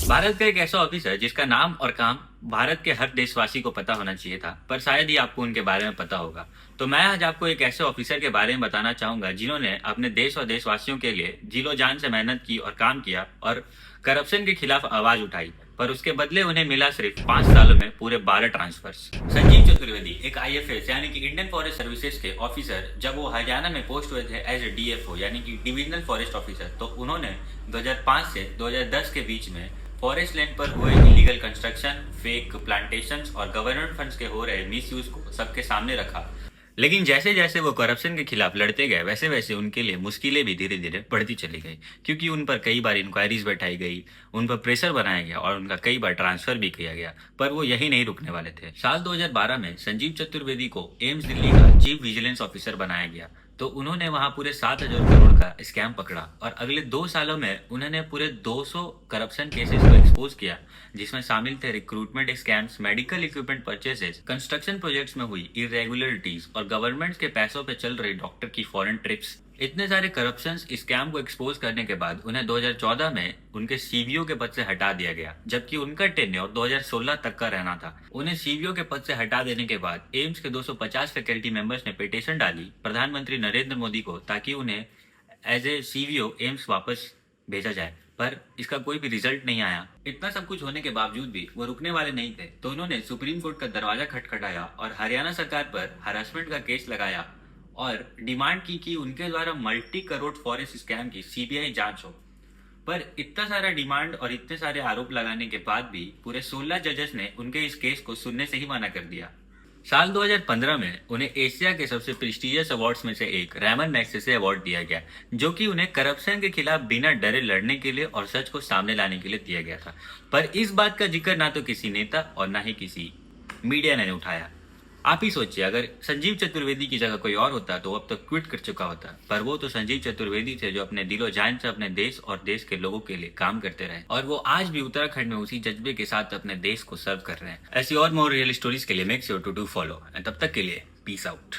भारत का एक ऐसा ऑफिस है जिसका नाम और काम भारत के हर देशवासी को पता होना चाहिए था, पर शायद ही आपको उनके बारे में पता होगा। तो मैं आज आपको एक ऐसे ऑफिसर के बारे में बताना चाहूंगा जिन्होंने अपने देश और देशवासियों के लिए जीलो जान से मेहनत की और काम किया और करप्शन के खिलाफ आवाज उठाई, पर उसके बदले उन्हें मिला सिर्फ 5 सालों में पूरे 12 ट्रांसफर्स। संजीव चतुर्वेदी एक आईएफएस यानी कि इंडियन फॉरेस्ट सर्विसेज के ऑफिसर जब वो हरियाणा में पोस्ट हुए थे एज ए डीएफओ यानी कि डिविजनल फॉरेस्ट ऑफिसर, तो उन्होंने 2005 से 2010 के बीच में फॉरेस्ट लैंड पर हुए इलीगल कंस्ट्रक्शन, फेक प्लांटेशंस और गवर्नमेंट फंड्स के हो रहे मिसयूज को सबके सामने रखा। लेकिन जैसे जैसे वो करप्शन के खिलाफ लड़ते गए वैसे वैसे उनके लिए मुश्किलें भी धीरे धीरे बढ़ती चली गई, क्योंकि उन पर कई बार इंक्वायरीज बैठाई गई, उन पर प्रेशर बनाया गया और उनका कई बार ट्रांसफर भी किया गया। पर वो यही नहीं रुकने वाले थे। साल 2012 में संजीव चतुर्वेदी को एम्स दिल्ली का चीफ विजिलेंस ऑफिसर बनाया गया, तो उन्होंने वहां पूरे 7,000 करोड़ का स्कैम पकड़ा और अगले 2 सालों में उन्होंने पूरे 200 करप्शन केसेस को एक्सपोज किया, जिसमें शामिल थे recruitment scams, medical equipment purchases, construction projects में हुई इरेगुलरिटीज और गवर्नमेंट के पैसों पे चल रही डॉक्टर की फॉरेन ट्रिप्स। इतने सारे करप्शन स्कैम को एक्सपोज करने के बाद उन्हें 2014 में उनके सीवीओ के पद से हटा दिया गया, जबकि उनका टेन्योर 2016 तक का रहना था। उन्हें सीवीओ के पद से हटा देने के बाद एम्स के 250 फैकल्टी मेंबर्स ने पिटीशन डाली प्रधानमंत्री नरेंद्र मोदी को, ताकि उन्हें एज ए सीवीओ एम्स वापस भेजा जाए, पर इसका कोई भी रिजल्ट नहीं आया। इतना सब कुछ होने के बावजूद भी वो रुकने वाले नहीं थे, तो उन्होंने सुप्रीम कोर्ट का दरवाजा खटखटाया और हरियाणा सरकार पर हरासमेंट का केस लगाया और डिमांड की कि उनके द्वारा मल्टी करोड़ फॉरेस्ट स्कैम की सीबीआई जांच हो। पर इतना सारा डिमांड और इतने सारे आरोप लगाने के बाद भी पूरे 16 जजेस ने उनके इस केस को सुनने से ही मना कर दिया। साल 2015 में उन्हें एशिया के सबसे प्रेस्टिजियस अवार्ड्स में से एक रैमन मैग्सेसे अवार्ड दिया गया, जो कि उन्हें करप्शन के खिलाफ बिना डरे लड़ने के लिए और सच को सामने लाने के लिए दिया गया था। पर इस बात का जिक्र ना तो किसी नेता और ना ही किसी मीडिया ने उठाया। आप ही सोचिए, अगर संजीव चतुर्वेदी की जगह कोई और होता तो अब तक क्विट कर चुका होता, पर वो तो संजीव चतुर्वेदी थे जो अपने दिलो जान से अपने देश और देश के लोगों के लिए काम करते रहे, और वो आज भी उत्तराखंड में उसी जज्बे के साथ अपने देश को सर्व कर रहे हैं। ऐसी और मोर रियल स्टोरीज के लिए make sure to do follow, and तब तक के लिए पीस आउट।